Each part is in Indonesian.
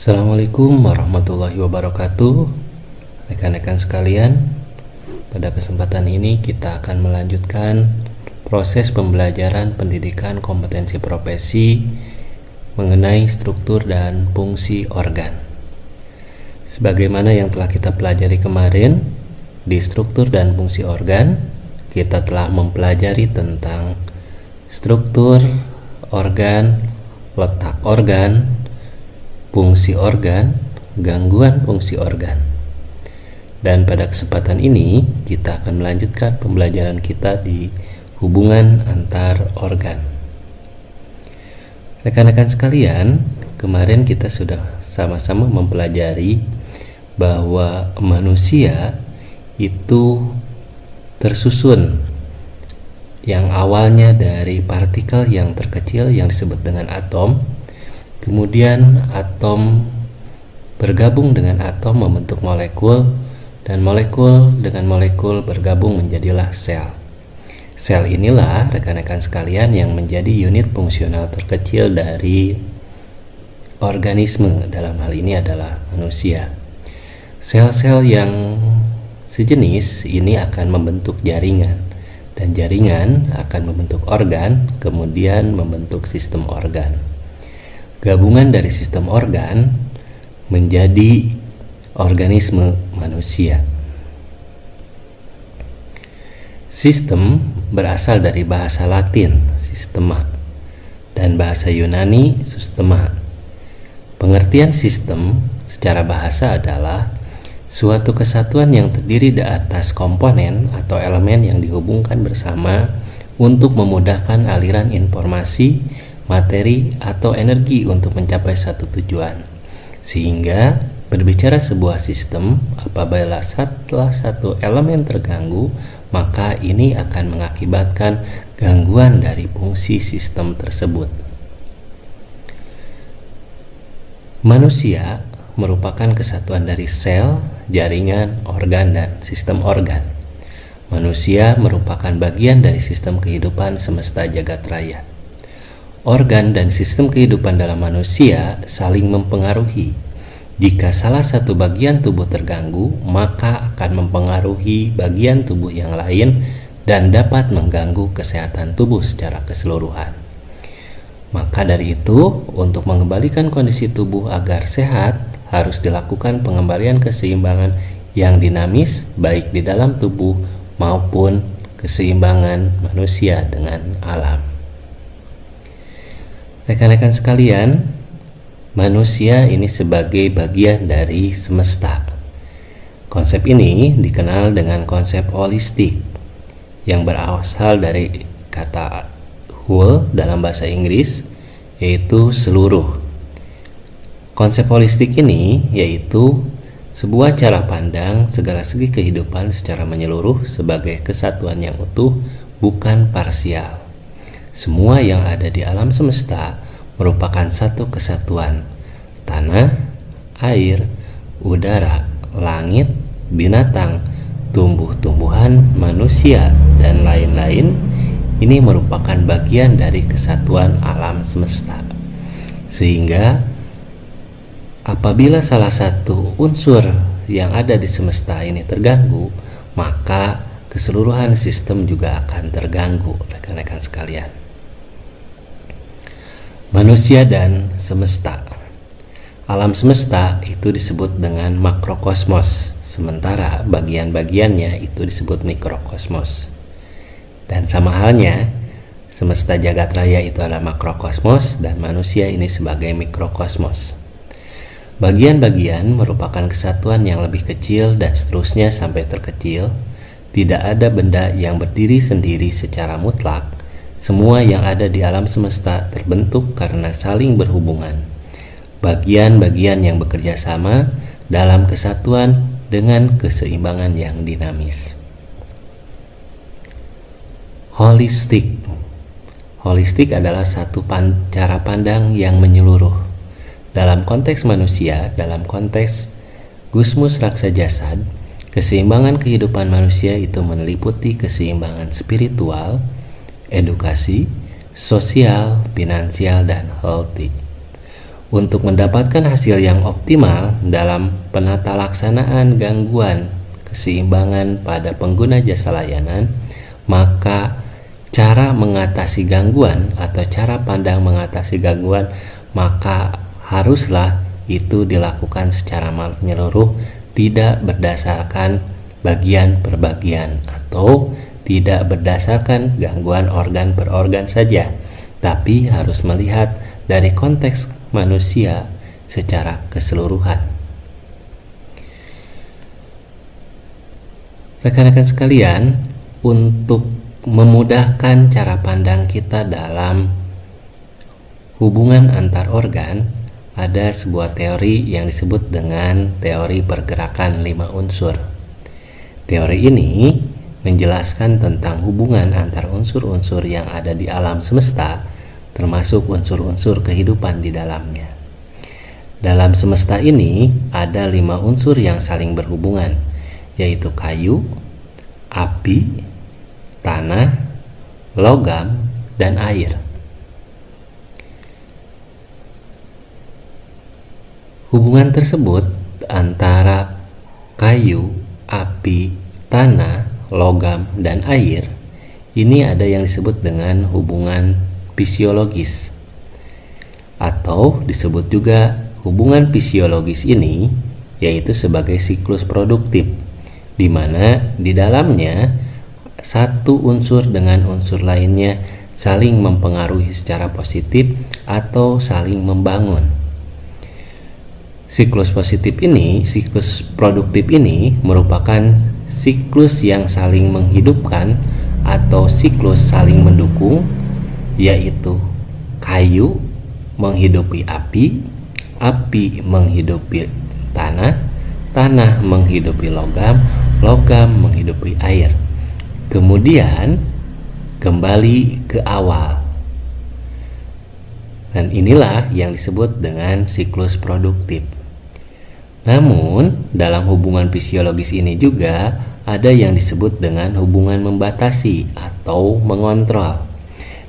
Assalamualaikum warahmatullahi wabarakatuh. Rekan-rekan sekalian, pada kesempatan ini kita akan melanjutkan proses pembelajaran pendidikan kompetensi profesi mengenai struktur dan fungsi organ. Sebagaimana yang telah kita pelajari kemarin, di struktur dan fungsi organ, kita telah mempelajari tentang struktur organ, letak organ, fungsi organ, gangguan fungsi organ. Dan pada kesempatan ini kita akan melanjutkan pembelajaran kita di hubungan antar organ. Rekan-rekan sekalian, kemarin kita sudah sama-sama mempelajari bahwa manusia itu tersusun yang awalnya dari partikel yang terkecil yang disebut dengan atom. Kemudian atom bergabung dengan atom membentuk molekul, dan molekul dengan molekul bergabung menjadilah sel. Sel inilah rekan-rekan sekalian yang menjadi unit fungsional terkecil dari organisme, dalam hal ini adalah manusia. Sel-sel yang sejenis ini akan membentuk jaringan, dan jaringan akan membentuk organ, kemudian membentuk sistem organ. Gabungan dari sistem organ menjadi organisme manusia. Sistem berasal dari bahasa Latin sistema dan bahasa Yunani sustema. Pengertian sistem secara bahasa adalah suatu kesatuan yang terdiri di atas komponen atau elemen yang dihubungkan bersama untuk memudahkan aliran informasi, materi, atau energi untuk mencapai satu tujuan. Sehingga berbicara sebuah sistem, apabila salah satu elemen terganggu, maka ini akan mengakibatkan gangguan dari fungsi sistem tersebut. Manusia merupakan kesatuan dari sel, jaringan, organ, dan sistem organ. Manusia merupakan bagian dari sistem kehidupan semesta jagat raya. Organ dan sistem kehidupan dalam manusia saling mempengaruhi. Jika salah satu bagian tubuh terganggu, maka akan mempengaruhi bagian tubuh yang lain dan dapat mengganggu kesehatan tubuh secara keseluruhan. Maka dari itu, untuk mengembalikan kondisi tubuh agar sehat, harus dilakukan pengembalian keseimbangan yang dinamis baik di dalam tubuh maupun keseimbangan manusia dengan alam. Rekan-rekan sekalian, manusia ini sebagai bagian dari semesta. Konsep ini dikenal dengan konsep holistik yang berasal dari kata whole dalam bahasa Inggris, yaitu seluruh. Konsep holistik ini yaitu sebuah cara pandang segala segi kehidupan secara menyeluruh sebagai kesatuan yang utuh, bukan parsial. Semua yang ada di alam semesta merupakan satu kesatuan: tanah, air, udara, langit, binatang, tumbuh-tumbuhan, manusia, dan lain-lain. Ini merupakan bagian dari kesatuan alam semesta. Sehingga apabila salah satu unsur yang ada di semesta ini terganggu, maka keseluruhan sistem juga akan terganggu, rekan-rekan sekalian. Manusia dan semesta. Alam semesta itu disebut dengan makrokosmos, sementara bagian-bagiannya itu disebut mikrokosmos. Dan sama halnya, semesta jagat raya itu adalah makrokosmos dan manusia ini sebagai mikrokosmos. Bagian-bagian merupakan kesatuan yang lebih kecil dan seterusnya sampai terkecil. Tidak ada benda yang berdiri sendiri secara mutlak. Semua yang ada di alam semesta terbentuk karena saling berhubungan. Bagian-bagian yang bekerja sama dalam kesatuan dengan keseimbangan yang dinamis. Holistik. Holistik adalah satu cara pandang yang menyeluruh. Dalam konteks manusia, dalam konteks Gusmus Raksa Jasad, keseimbangan kehidupan manusia itu meliputi keseimbangan spiritual, edukasi, sosial, finansial, dan healthy. Untuk mendapatkan hasil yang optimal dalam penata laksanaan gangguan keseimbangan pada pengguna jasa layanan, maka cara mengatasi gangguan atau cara pandang mengatasi gangguan maka haruslah itu dilakukan secara menyeluruh, tidak berdasarkan bagian per bagian atau tidak berdasarkan gangguan organ per organ saja, tapi harus melihat dari konteks manusia secara keseluruhan. Rekan-rekan sekalian, untuk memudahkan cara pandang kita dalam hubungan antar organ, ada sebuah teori yang disebut dengan teori pergerakan 5 unsur. Teori ini menjelaskan tentang hubungan antar unsur-unsur yang ada di alam semesta, termasuk unsur-unsur kehidupan di dalamnya. Dalam semesta ini ada 5 unsur yang saling berhubungan, yaitu kayu, api, tanah, logam, dan air. Hubungan tersebut antara kayu, api, tanah, logam, dan air ini ada yang disebut dengan hubungan fisiologis, atau disebut juga hubungan fisiologis ini yaitu sebagai siklus produktif, di mana di dalamnya satu unsur dengan unsur lainnya saling mempengaruhi secara positif atau saling membangun. Siklus positif ini, siklus produktif ini merupakan siklus yang saling menghidupkan atau siklus saling mendukung, yaitu kayu menghidupi api, api menghidupi tanah, tanah menghidupi logam, logam menghidupi air. Kemudian kembali ke awal. Dan inilah yang disebut dengan siklus produktif. Namun, dalam hubungan fisiologis ini juga ada yang disebut dengan hubungan membatasi atau mengontrol,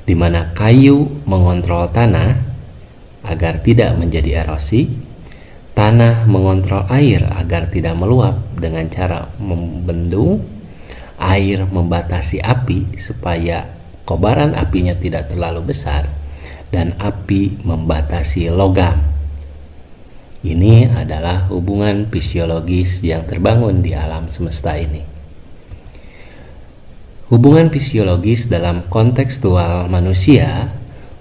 di mana kayu mengontrol tanah agar tidak menjadi erosi, tanah mengontrol air agar tidak meluap dengan cara membendung, air membatasi api supaya kobaran apinya tidak terlalu besar, dan api membatasi logam. Ini adalah hubungan fisiologis yang terbangun di alam semesta ini. Hubungan fisiologis dalam kontekstual manusia,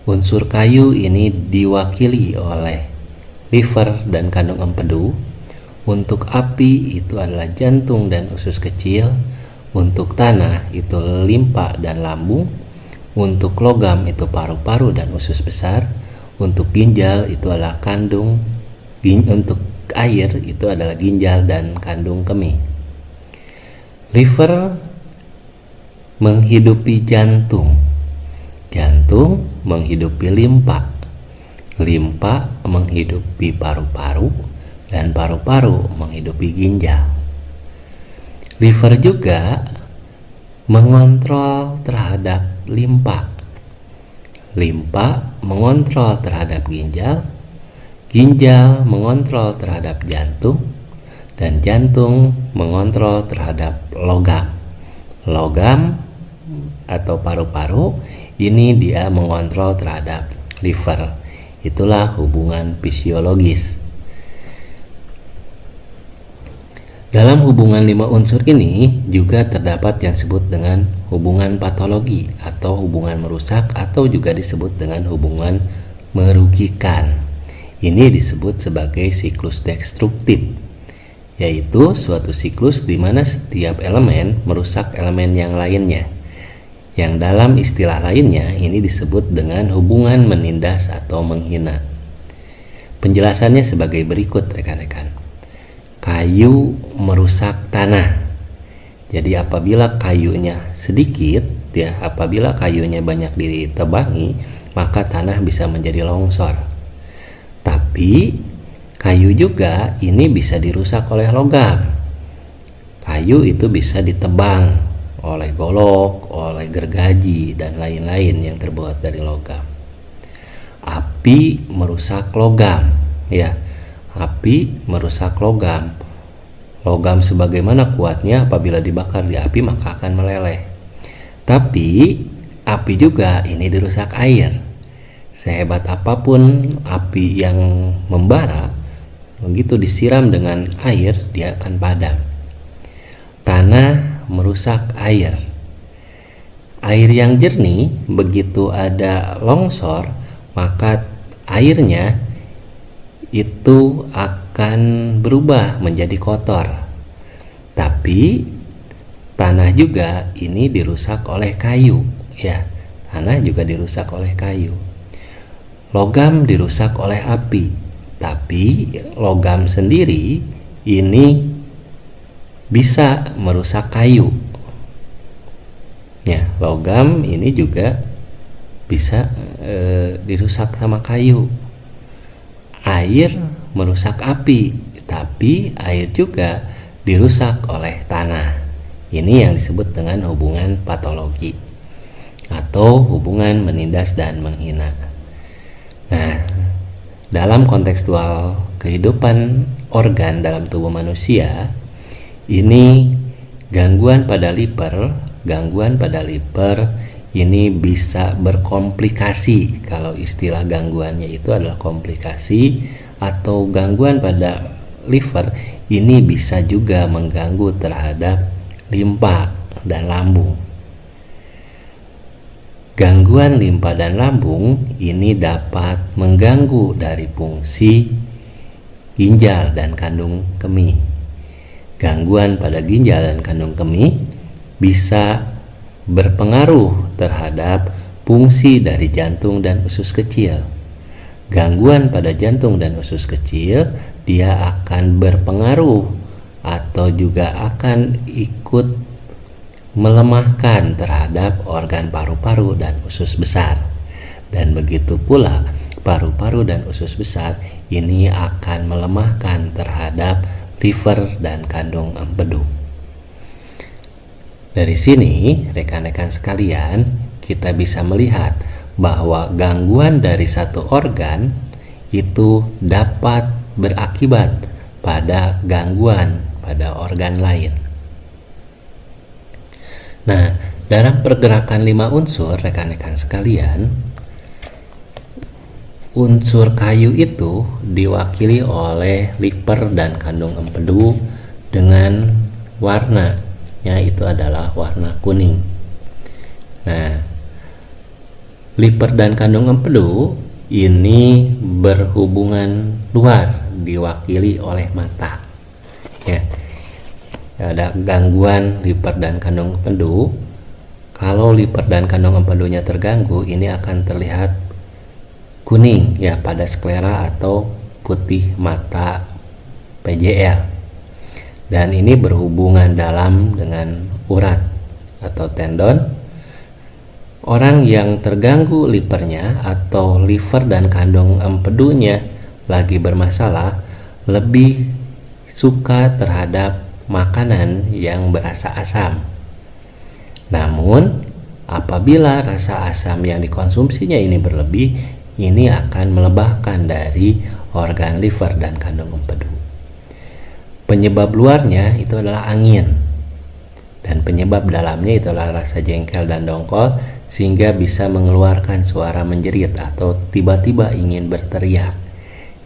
unsur kayu ini diwakili oleh liver dan kandung empedu. Untuk api itu adalah jantung dan usus kecil. Untuk tanah itu limpa dan lambung. Untuk logam itu paru-paru dan usus besar. Untuk ginjal itu adalah kandung. Untuk air itu adalah ginjal dan kandung kemih. Liver menghidupi jantung, jantung menghidupi limpa, limpa menghidupi paru-paru, dan paru-paru menghidupi ginjal. Liver juga mengontrol terhadap limpa, limpa mengontrol terhadap ginjal, ginjal mengontrol terhadap jantung, dan jantung mengontrol terhadap logam. Logam atau paru-paru ini dia mengontrol terhadap liver. Itulah hubungan fisiologis. Dalam hubungan 5 unsur ini juga terdapat yang disebut dengan hubungan patologi atau hubungan merusak, atau juga disebut dengan hubungan merugikan. Ini disebut sebagai siklus destruktif, yaitu suatu siklus di mana setiap elemen merusak elemen yang lainnya. Yang dalam istilah lainnya ini disebut dengan hubungan menindas atau menghina. Penjelasannya sebagai berikut, rekan-rekan. Kayu merusak tanah. Jadi apabila kayunya sedikit, apabila kayunya banyak ditebangi, maka tanah bisa menjadi longsor. Tapi kayu juga ini bisa dirusak oleh logam. Kayu itu bisa ditebang oleh golok, oleh gergaji, dan lain-lain yang terbuat dari logam. Api merusak logam. ya. Api merusak logam. Logam sebagaimana kuatnya apabila dibakar di api maka akan meleleh. Tapi api juga ini dirusak air. Sehebat apapun api yang membara, begitu disiram dengan air dia akan padam. Tanah merusak air. Air yang jernih begitu ada longsor maka airnya itu akan berubah menjadi kotor. Tapi tanah juga ini dirusak oleh kayu, ya. Tanah juga dirusak oleh kayu. Logam dirusak oleh api, tapi logam sendiri ini bisa merusak kayu. Ya, logam ini juga bisa dirusak sama kayu. Air merusak api, tapi air juga dirusak oleh tanah. Ini yang disebut dengan hubungan patologi atau hubungan menindas dan menghina. Nah, dalam kontekstual kehidupan organ dalam tubuh manusia, ini gangguan pada liver ini bisa berkomplikasi. Kalau istilah gangguannya itu adalah komplikasi atau gangguan pada liver ini bisa juga mengganggu terhadap limpa dan lambung. Gangguan limpa dan lambung ini dapat mengganggu dari fungsi ginjal dan kandung kemih. Gangguan pada ginjal dan kandung kemih bisa berpengaruh terhadap fungsi dari jantung dan usus kecil. Gangguan pada jantung dan usus kecil dia akan berpengaruh atau juga akan ikut melemahkan terhadap organ paru-paru dan usus besar. Dan begitu pula paru-paru dan usus besar ini akan melemahkan terhadap liver dan kandung empedu. Dari sini, rekan-rekan sekalian, kita bisa melihat bahwa gangguan dari satu organ itu dapat berakibat pada gangguan pada organ lain. Nah, dalam pergerakan 5 unsur, rekan-rekan sekalian, unsur kayu itu diwakili oleh liver dan kandung empedu dengan warna itu adalah warna kuning. Nah, liver dan kandung empedu ini berhubungan luar diwakili oleh mata. Ya, ada gangguan liver dan kandung empedu. Kalau liver dan kandung empedunya terganggu, ini akan terlihat kuning ya pada sklera atau putih mata PJL. Dan ini berhubungan dalam dengan urat atau tendon. Orang yang terganggu livernya atau liver dan kandung empedunya lagi bermasalah lebih suka terhadap makanan yang berasa asam. Namun apabila rasa asam yang dikonsumsinya ini berlebih, ini akan melebahkan dari organ liver dan kandung empedu. Penyebab luarnya itu adalah angin, dan penyebab dalamnya itu adalah rasa jengkel dan dongkol, sehingga bisa mengeluarkan suara menjerit atau tiba-tiba ingin berteriak.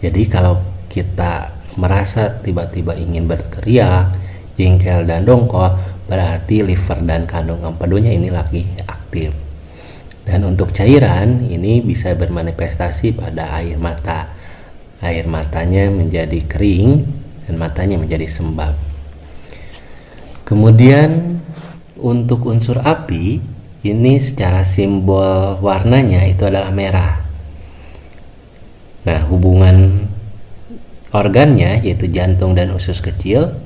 Jadi kalau kita merasa tiba-tiba ingin berteriak, jengkel dan dongkol, berarti liver dan kandung empedunya ini lagi aktif. Dan untuk cairan ini bisa bermanifestasi pada air mata. Air matanya menjadi kering dan matanya menjadi sembab. Kemudian untuk unsur api ini secara simbol warnanya itu adalah merah. Nah, hubungan organnya yaitu jantung dan usus kecil,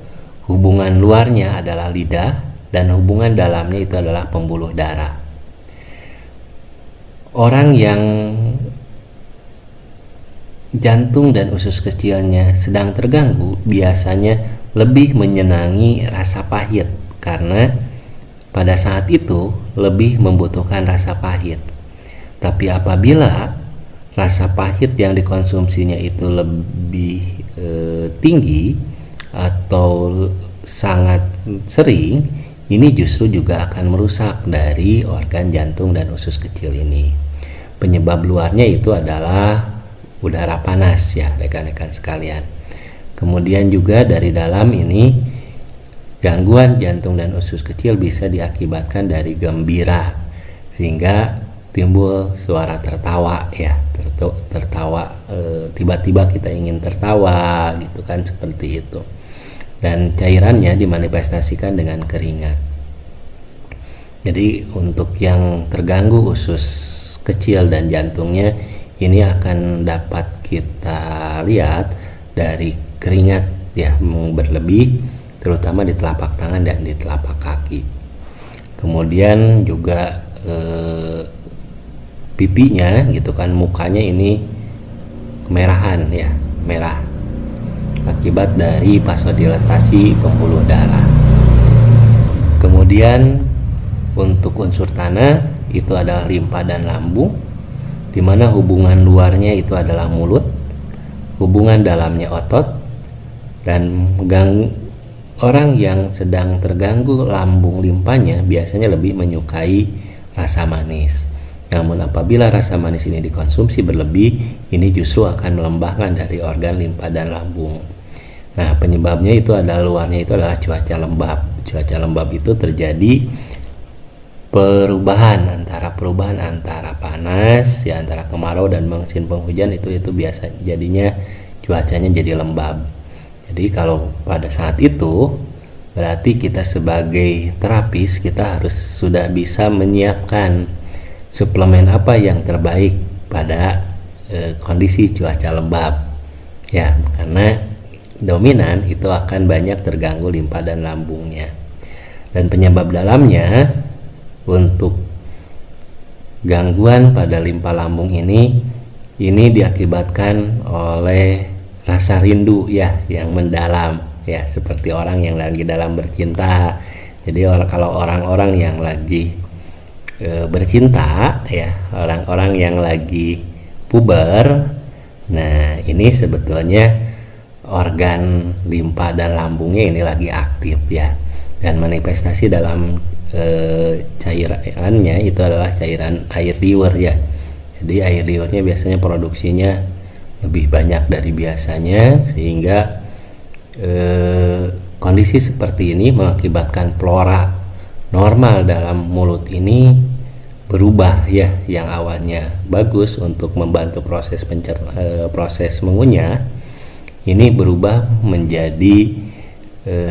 hubungan luarnya adalah lidah, dan hubungan dalamnya itu adalah pembuluh darah. Orang yang jantung dan usus kecilnya sedang terganggu biasanya lebih menyenangi rasa pahit karena pada saat itu lebih membutuhkan rasa pahit. Tapi apabila rasa pahit yang dikonsumsinya itu lebih tinggi atau sangat sering, ini justru juga akan merusak dari organ jantung dan usus kecil ini. Penyebab luarnya itu adalah udara panas ya rekan-rekan sekalian. Kemudian juga dari dalam ini, gangguan jantung dan usus kecil bisa diakibatkan dari gembira, sehingga timbul suara tertawa ya, tertawa tiba-tiba kita ingin tertawa gitu kan, seperti itu. Dan cairannya dimanifestasikan dengan keringat. Jadi untuk yang terganggu usus kecil dan jantungnya, ini akan dapat kita lihat dari keringat ya berlebih, terutama di telapak tangan dan di telapak kaki. Kemudian juga pipinya gitu kan, mukanya ini kemerahan ya, merah akibat dari vasodilatasi pembuluh darah. Kemudian untuk unsur tanah itu adalah limpa dan lambung, di mana hubungan luarnya itu adalah mulut, hubungan dalamnya otot, dan orang yang sedang terganggu lambung limpanya biasanya lebih menyukai rasa manis. Namun apabila rasa manis ini dikonsumsi berlebih, ini justru akan melembabkan dari organ limpa dan lambung. Nah, penyebabnya itu adalah luarnya itu adalah cuaca lembab. Cuaca lembab itu terjadi perubahan antara panas ya, antara kemarau dan musim penghujan, itu biasa jadinya cuacanya jadi lembab. Jadi kalau pada saat itu berarti kita sebagai terapis kita harus sudah bisa menyiapkan suplemen apa yang terbaik pada kondisi cuaca lembab ya, karena dominan itu akan banyak terganggu limpa dan lambungnya. Dan penyebab dalamnya untuk gangguan pada limpa lambung ini diakibatkan oleh rasa rindu ya yang mendalam ya, seperti orang yang lagi dalam bercinta. Jadi kalau orang-orang yang lagi bercinta ya, orang-orang yang lagi puber, nah ini sebetulnya organ limpa dan lambungnya ini lagi aktif ya, dan manifestasi dalam cairannya itu adalah cairan air liur ya. Jadi air liurnya biasanya produksinya lebih banyak dari biasanya, sehingga kondisi seperti ini mengakibatkan flora normal dalam mulut ini berubah ya, yang awalnya bagus untuk membantu proses mengunyah, ini berubah menjadi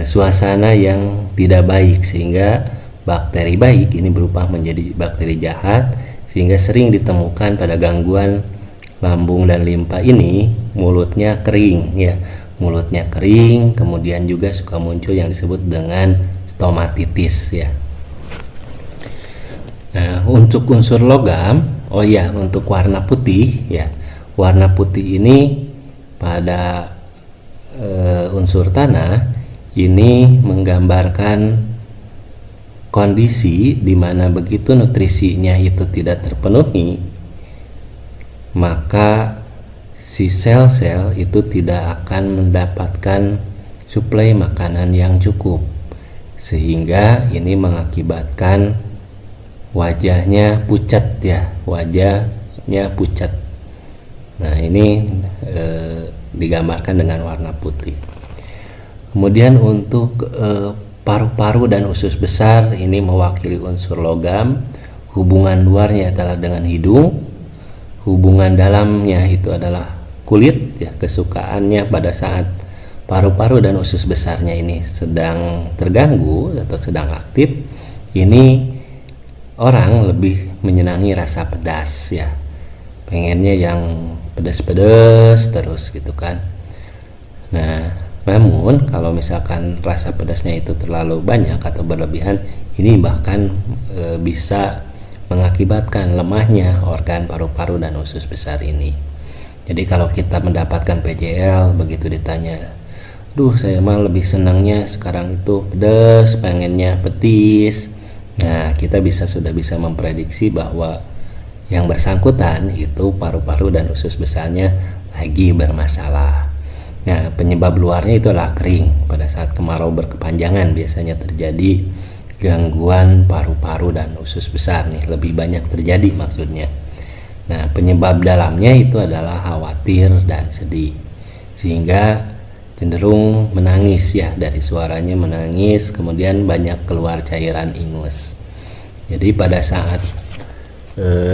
suasana yang tidak baik, sehingga bakteri baik ini berubah menjadi bakteri jahat, sehingga sering ditemukan pada gangguan lambung dan limpa ini mulutnya kering ya, mulutnya kering. Kemudian juga suka muncul yang disebut dengan stomatitis ya. Nah, untuk unsur logam, untuk warna putih ya, warna putih ini pada unsur tanah ini menggambarkan kondisi di mana begitu nutrisinya itu tidak terpenuhi, maka si sel-sel itu tidak akan mendapatkan suplai makanan yang cukup, sehingga ini mengakibatkan wajahnya pucat ya, wajahnya pucat. Nah, ini digambarkan dengan warna putih. Kemudian untuk paru-paru dan usus besar ini mewakili unsur logam. Hubungan luarnya adalah dengan hidung, hubungan dalamnya itu adalah kulit ya. Kesukaannya pada saat paru-paru dan usus besarnya ini sedang terganggu atau sedang aktif, ini orang lebih menyenangi rasa pedas ya, pengennya yang pedas-pedas terus gitu kan. Nah, namun kalau misalkan rasa pedasnya itu terlalu banyak atau berlebihan, ini bahkan bisa mengakibatkan lemahnya organ paru-paru dan usus besar ini. Jadi kalau kita mendapatkan PJL, begitu ditanya, saya mah lebih senangnya sekarang itu pedas, pengennya petis. Nah, kita sudah bisa memprediksi bahwa yang bersangkutan itu paru-paru dan usus besarnya lagi bermasalah. Nah, penyebab luarnya itu adalah kering. Pada saat kemarau berkepanjangan biasanya terjadi gangguan paru-paru dan usus besar nih, lebih banyak terjadi maksudnya. Nah, penyebab dalamnya itu adalah khawatir dan sedih, sehingga cenderung menangis ya, dari suaranya menangis, kemudian banyak keluar cairan ingus. Jadi pada saat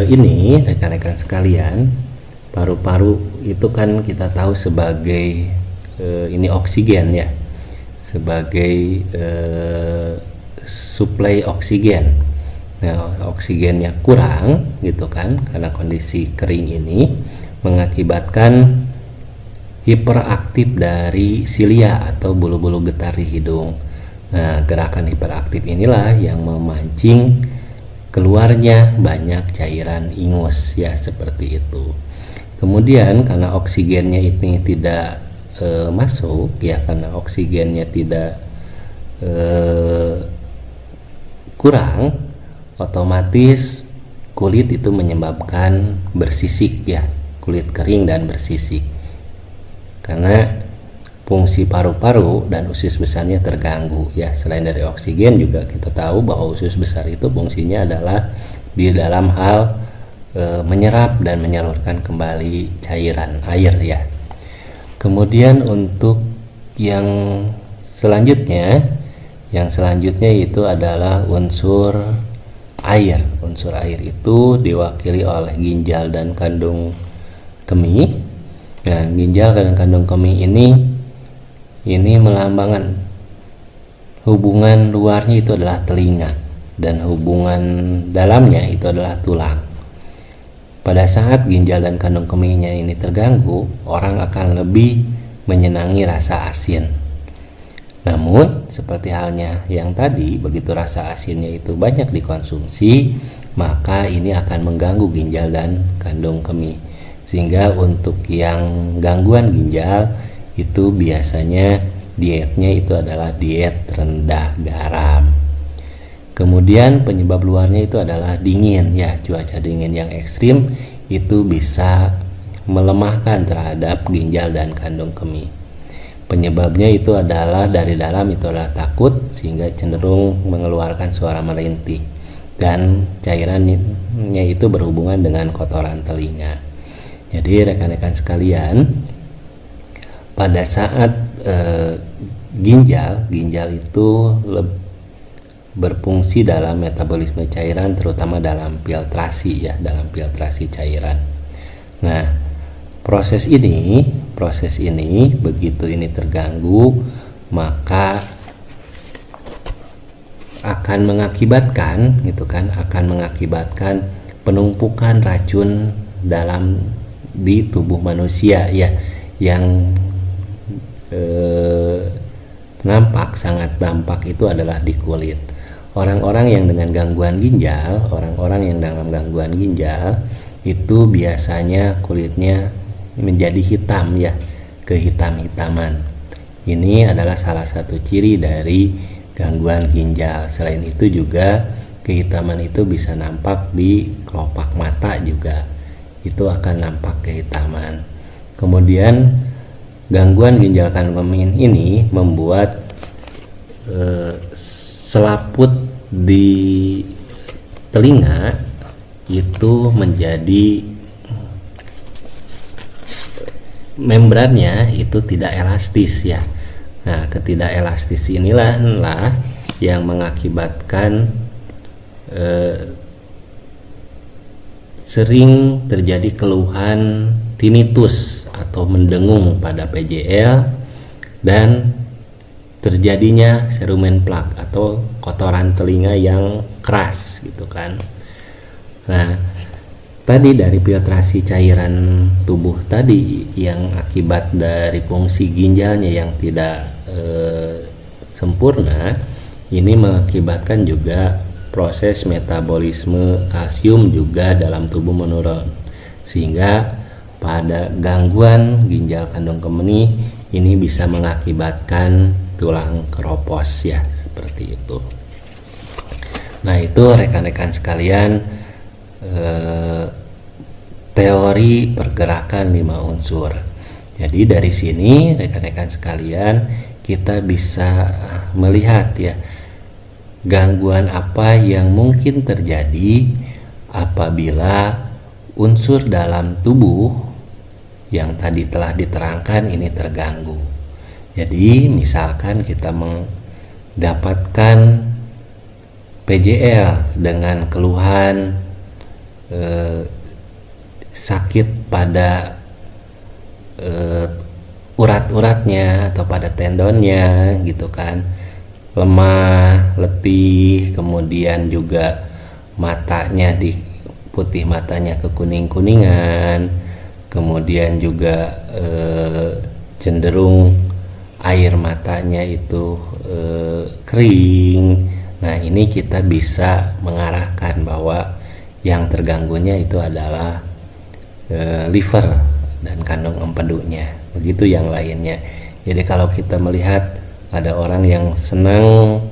ini rekan-rekan sekalian, paru-paru itu kan kita tahu sebagai ini oksigen ya, sebagai suplai oksigen. Nah, oksigennya kurang gitu kan, karena kondisi kering ini mengakibatkan hiperaktif dari silia atau bulu-bulu getah di hidung. Nah, gerakan hiperaktif inilah yang memancing keluarnya banyak cairan ingus ya, seperti itu. Kemudian karena oksigennya ini tidak masuk ya, karena oksigennya tidak kurang, otomatis kulit itu menyebabkan bersisik ya, kulit kering dan bersisik. Karena fungsi paru-paru dan usus besarnya terganggu ya. Selain dari oksigen juga kita tahu bahwa usus besar itu fungsinya adalah di dalam hal menyerap dan menyalurkan kembali cairan air ya. Kemudian untuk yang selanjutnya itu adalah unsur air. Unsur air itu diwakili oleh ginjal dan kandung kemih. Nah, ginjal dan kandung kemih ini melambangkan hubungan luarnya itu adalah telinga dan hubungan dalamnya itu adalah tulang. Pada saat ginjal dan kandung kemihnya ini terganggu, orang akan lebih menyenangi rasa asin. Namun seperti halnya yang tadi, begitu rasa asinnya itu banyak dikonsumsi, maka ini akan mengganggu ginjal dan kandung kemih. Sehingga untuk yang gangguan ginjal itu biasanya dietnya itu adalah diet rendah garam. Kemudian penyebab luarnya itu adalah dingin ya, cuaca dingin yang ekstrim itu bisa melemahkan terhadap ginjal dan kandung kemih. Penyebabnya itu adalah dari dalam itu adalah takut, sehingga cenderung mengeluarkan suara merintih, dan cairannya itu berhubungan dengan kotoran telinga. Jadi rekan-rekan sekalian, pada saat ginjal itu berfungsi dalam metabolisme cairan, terutama dalam filtrasi ya, dalam filtrasi cairan. Nah, proses ini begitu ini terganggu, maka akan mengakibatkan penumpukan racun di tubuh manusia ya, yang sangat nampak itu adalah di kulit. Orang-orang yang dalam gangguan ginjal itu biasanya kulitnya menjadi hitam ya, kehitam-hitaman. Ini adalah salah satu ciri dari gangguan ginjal. Selain itu juga kehitaman itu bisa nampak di kelopak mata juga, itu akan nampak kehitaman. Kemudian gangguan ginjal kandung kemih ini membuat selaput di telinga itu menjadi membrannya itu tidak elastis ya. Nah, ketidakelastis inilah yang mengakibatkan sering terjadi keluhan tinnitus atau mendengung pada PJL, dan terjadinya cerumen plak atau kotoran telinga yang keras gitu kan. Nah, tadi dari filtrasi cairan tubuh tadi yang akibat dari fungsi ginjalnya yang tidak sempurna, ini mengakibatkan juga proses metabolisme kalsium juga dalam tubuh menurun, sehingga pada gangguan ginjal kandung kemih ini bisa mengakibatkan tulang keropos ya, seperti itu. Nah, itu rekan-rekan sekalian teori pergerakan 5 unsur. Jadi dari sini rekan-rekan sekalian kita bisa melihat ya gangguan apa yang mungkin terjadi apabila unsur dalam tubuh yang tadi telah diterangkan ini terganggu. Jadi misalkan kita mendapatkan PJL dengan keluhan sakit pada urat-uratnya atau pada tendonnya gitu kan, lemah, letih, kemudian juga matanya putih matanya kekuning-kuningan, kemudian juga cenderung air matanya itu kering. Nah, ini kita bisa mengarahkan bahwa yang terganggunya itu adalah liver dan kandung empedunya, begitu yang lainnya. Jadi kalau kita melihat ada orang yang senang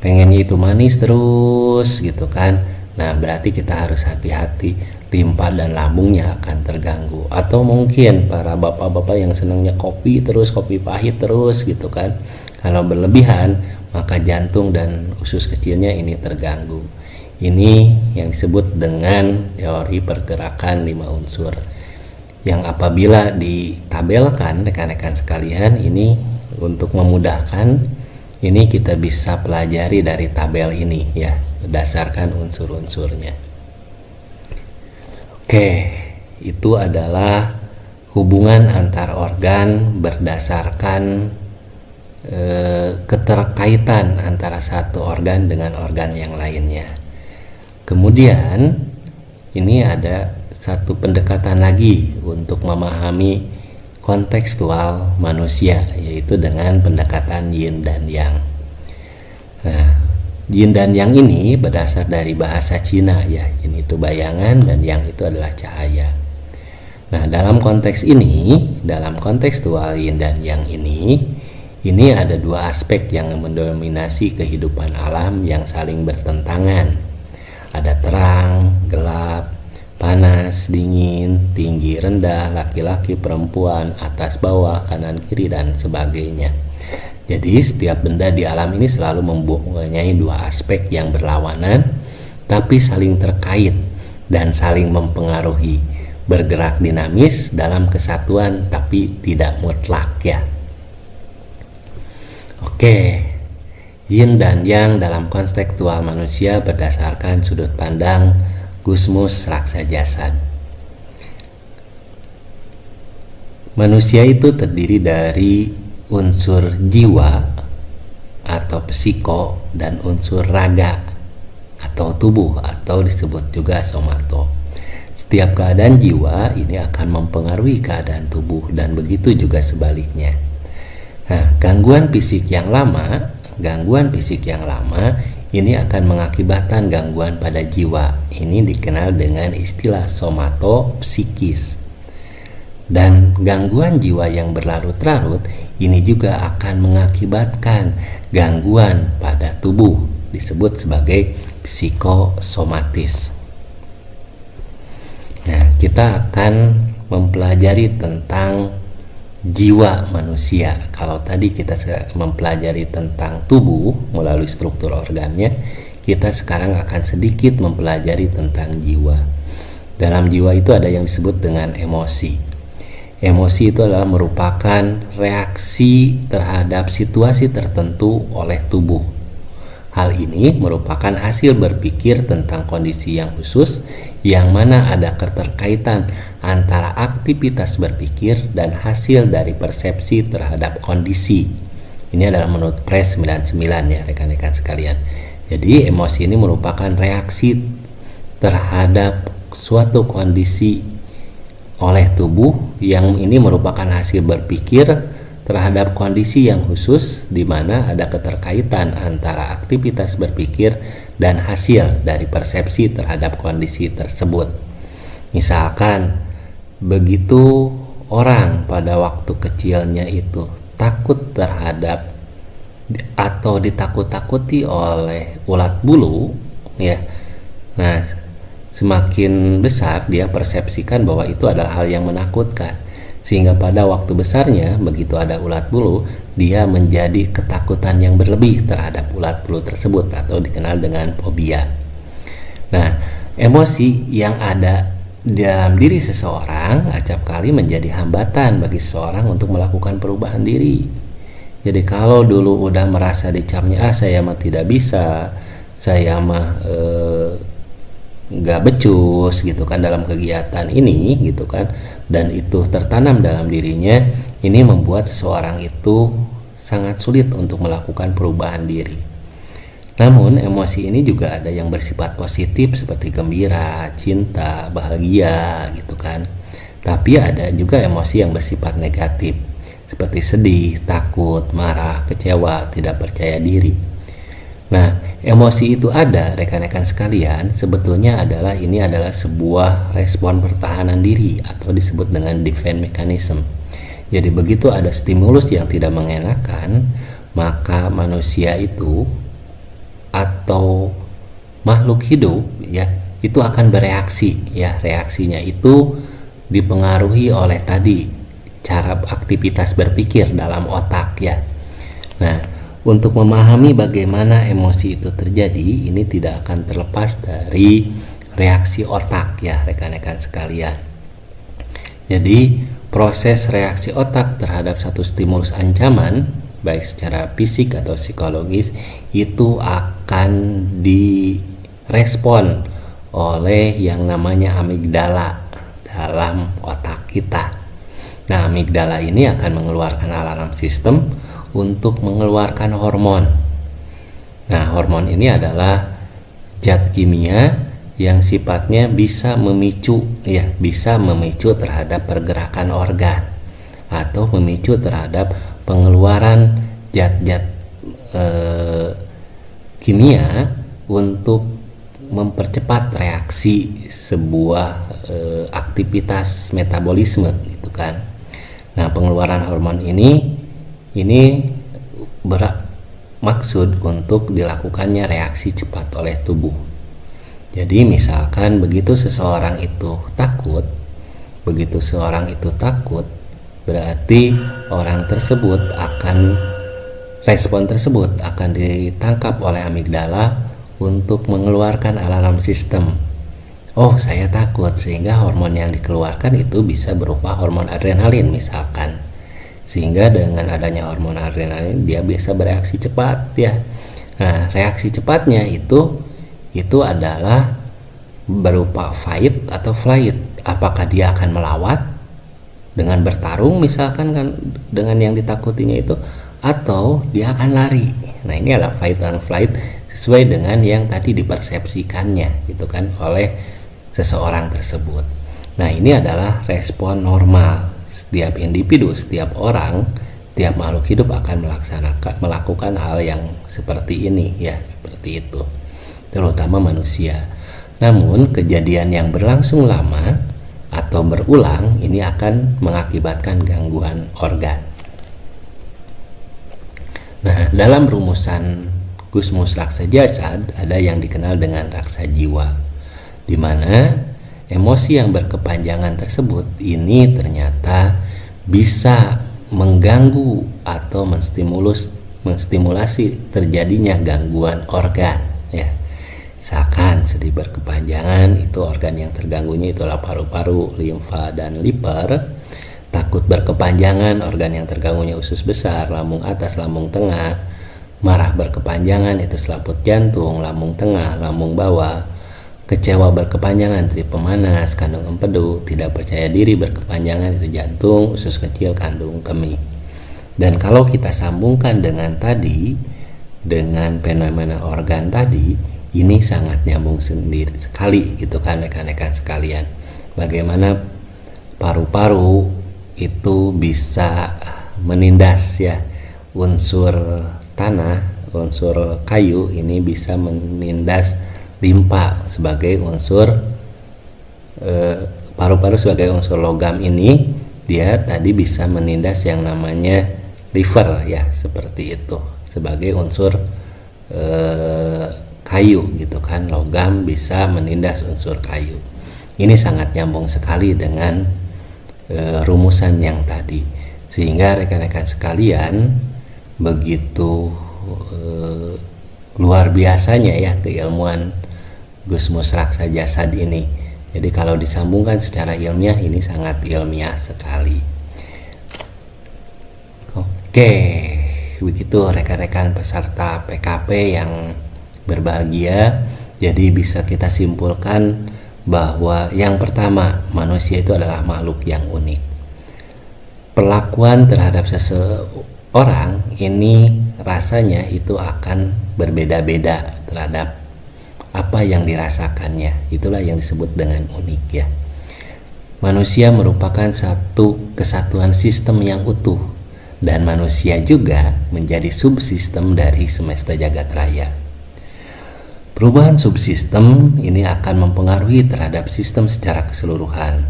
pengennya itu manis terus gitu kan, nah berarti kita harus hati-hati, limpa dan lambungnya akan terganggu. Atau mungkin para bapak-bapak yang senangnya kopi terus, kopi pahit terus gitu kan, kalau berlebihan maka jantung dan usus kecilnya ini terganggu. Ini yang disebut dengan teori pergerakan 5 unsur, yang apabila ditabelkan rekan-rekan sekalian, ini untuk memudahkan ini kita bisa pelajari dari tabel ini ya, berdasarkan unsur-unsurnya. Oke, itu adalah hubungan antar organ berdasarkan keterkaitan antara satu organ dengan organ yang lainnya. Kemudian ini ada satu pendekatan lagi untuk memahami kontekstual manusia, yaitu dengan pendekatan yin dan yang. Nah, yin dan yang ini berdasar dari bahasa Cina ya, yin itu bayangan dan yang itu adalah cahaya. Nah, dalam konteks ini, dalam kontekstual yin dan yang ini ada dua aspek yang mendominasi kehidupan alam yang saling bertentangan. Ada terang, gelap, panas, dingin, tinggi, rendah, laki-laki, perempuan, atas, bawah, kanan, kiri, dan sebagainya. Jadi setiap benda di alam ini selalu mempunyai dua aspek yang berlawanan tapi saling terkait dan saling mempengaruhi, bergerak dinamis dalam kesatuan tapi tidak mutlak ya. Oke, yin dan yang dalam kontekstual manusia berdasarkan sudut pandang Gusmus Raksa Jasad. Manusia itu terdiri dari unsur jiwa atau psiko dan unsur raga atau tubuh atau disebut juga somato. Setiap keadaan jiwa ini akan mempengaruhi keadaan tubuh dan begitu juga sebaliknya. Nah, gangguan fisik yang lama ini akan mengakibatkan gangguan pada jiwa. Ini dikenal dengan istilah somatopsikis. Dan gangguan jiwa yang berlarut-larut ini juga akan mengakibatkan gangguan pada tubuh, disebut sebagai psikosomatis. Nah, kita akan mempelajari tentang jiwa manusia. Kalau tadi kita mempelajari tentang tubuh melalui struktur organnya, kita sekarang akan sedikit mempelajari tentang jiwa. Dalam jiwa itu ada yang disebut dengan emosi. Emosi itu adalah merupakan reaksi terhadap situasi tertentu oleh tubuh. Hal ini merupakan hasil berpikir tentang kondisi yang khusus, yang mana ada keterkaitan antara aktivitas berpikir dan hasil dari persepsi terhadap kondisi. Ini adalah menurut Pres 99 ya rekan-rekan sekalian. Jadi emosi ini merupakan reaksi terhadap suatu kondisi oleh tubuh, yang ini merupakan hasil berpikir terhadap kondisi yang khusus di mana ada keterkaitan antara aktivitas berpikir dan hasil dari persepsi terhadap kondisi tersebut. Misalkan begitu orang pada waktu kecilnya itu takut terhadap atau ditakut-takuti oleh ulat bulu ya. Nah, semakin besar dia persepsikan bahwa itu adalah hal yang menakutkan, sehingga pada waktu besarnya begitu ada ulat bulu dia menjadi ketakutan yang berlebih terhadap ulat bulu tersebut atau dikenal dengan fobia. Nah, emosi yang ada di dalam diri seseorang acap kali menjadi hambatan bagi seseorang untuk melakukan perubahan diri. Jadi kalau dulu udah merasa dicapnya, saya mah tidak bisa, saya mah nggak becus gitu kan dalam kegiatan ini gitu kan, dan itu tertanam dalam dirinya, ini membuat seseorang itu sangat sulit untuk melakukan perubahan diri. Namun emosi ini juga ada yang bersifat positif seperti gembira, cinta, bahagia gitu kan. Tapi ada juga emosi yang bersifat negatif seperti sedih, takut, marah, kecewa, tidak percaya diri. Nah, emosi itu ada rekan-rekan sekalian, sebetulnya ini adalah sebuah respon pertahanan diri atau disebut dengan defense mechanism. Jadi begitu ada stimulus yang tidak mengenakan, maka manusia itu atau makhluk hidup ya itu akan bereaksi ya. Reaksinya itu dipengaruhi oleh tadi cara aktivitas berpikir dalam otak ya. Nah, untuk memahami bagaimana emosi itu terjadi, ini tidak akan terlepas dari reaksi otak ya rekan-rekan sekalian. Jadi proses reaksi otak terhadap satu stimulus ancaman baik secara fisik atau psikologis itu akan direspon oleh yang namanya amigdala dalam otak kita. Nah, amigdala ini akan mengeluarkan alarm sistem untuk mengeluarkan hormon. Nah, hormon ini adalah zat kimia yang sifatnya bisa memicu terhadap pergerakan organ atau memicu terhadap pengeluaran zat-zat kimia untuk mempercepat reaksi sebuah aktivitas metabolisme gitu kan. Nah, pengeluaran hormon ini bermaksud untuk dilakukannya reaksi cepat oleh tubuh. Jadi misalkan begitu seseorang itu takut, berarti respon tersebut akan ditangkap oleh amigdala untuk mengeluarkan alarm sistem. Oh, saya takut, sehingga hormon yang dikeluarkan itu bisa berupa hormon adrenalin misalkan. Sehingga dengan adanya hormon adrenalin dia bisa bereaksi cepat ya. Nah, reaksi cepatnya itu adalah berupa fight atau flight. Apakah dia akan melawat dengan bertarung misalkan kan dengan yang ditakutinya itu, atau dia akan lari. Nah, ini adalah fight and flight sesuai dengan yang tadi dipersepsikannya gitu kan oleh seseorang tersebut. Nah, ini adalah respon normal. Setiap individu, setiap orang, setiap makhluk hidup akan melakukan hal yang seperti ini ya, seperti itu. Terutama manusia. Namun kejadian yang berlangsung lama atau berulang ini akan mengakibatkan gangguan organ. Nah, dalam rumusan Gusmus Raksa Jasad ada yang dikenal dengan raksa jiwa, di mana emosi yang berkepanjangan tersebut ini ternyata bisa mengganggu atau menstimulasi terjadinya gangguan organ ya. Misalkan sedih berkepanjangan, itu organ yang terganggunya itulah paru-paru, limfa, dan liver. Takut berkepanjangan, organ yang terganggunya usus besar, lambung atas, lambung tengah. Marah berkepanjangan, itu selaput jantung, lambung tengah, lambung bawah. Kecewa berkepanjangan, trip pemanas, kandung empedu. Tidak percaya diri berkepanjangan, itu jantung, usus kecil, kandung kemih. Dan kalau kita sambungkan dengan fenomena organ tadi, ini sangat nyambung sendiri sekali gitu kan rekan-rekan sekalian. Bagaimana paru-paru itu bisa menindas ya unsur tanah, unsur kayu ini bisa menindas limpa sebagai unsur paru-paru sebagai unsur logam ini, dia tadi bisa menindas yang namanya liver ya, seperti itu sebagai unsur kayu gitu kan, logam bisa menindas unsur kayu. Ini sangat nyambung sekali dengan rumusan yang tadi, sehingga rekan-rekan sekalian begitu luar biasanya ya keilmuan Gusmus Raksa Jasad ini. Jadi kalau disambungkan secara ilmiah ini sangat ilmiah sekali. Oke, begitu rekan-rekan peserta PKP yang berbahagia. Jadi bisa kita simpulkan bahwa yang pertama, manusia itu adalah makhluk yang unik. Perlakuan terhadap seseorang ini rasanya itu akan berbeda-beda terhadap apa yang dirasakannya. Itulah yang disebut dengan unik ya. Manusia merupakan satu kesatuan sistem yang utuh, dan manusia juga menjadi subsistem dari semesta jagat raya. Perubahan subsistem ini akan mempengaruhi terhadap sistem secara keseluruhan,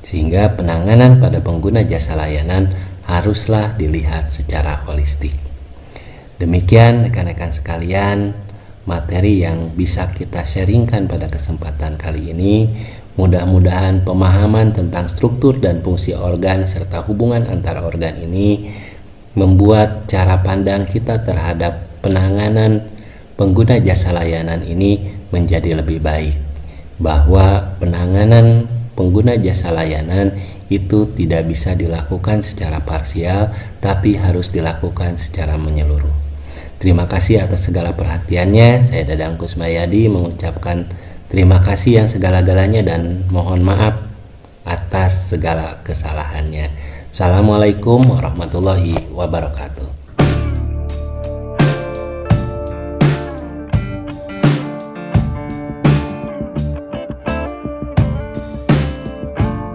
sehingga penanganan pada pengguna jasa layanan haruslah dilihat secara holistik. Demikian rekan-rekan sekalian, materi yang bisa kita sharingkan pada kesempatan kali ini. Mudah-mudahan pemahaman tentang struktur dan fungsi organ serta hubungan antara organ ini membuat cara pandang kita terhadap penanganan pengguna jasa layanan ini menjadi lebih baik, bahwa penanganan pengguna jasa layanan itu tidak bisa dilakukan secara parsial, tapi harus dilakukan secara menyeluruh. Terima kasih atas segala perhatiannya. Saya Dadang Kusmayadi mengucapkan terima kasih yang segala-galanya dan mohon maaf atas segala kesalahannya. Assalamualaikum warahmatullahi wabarakatuh.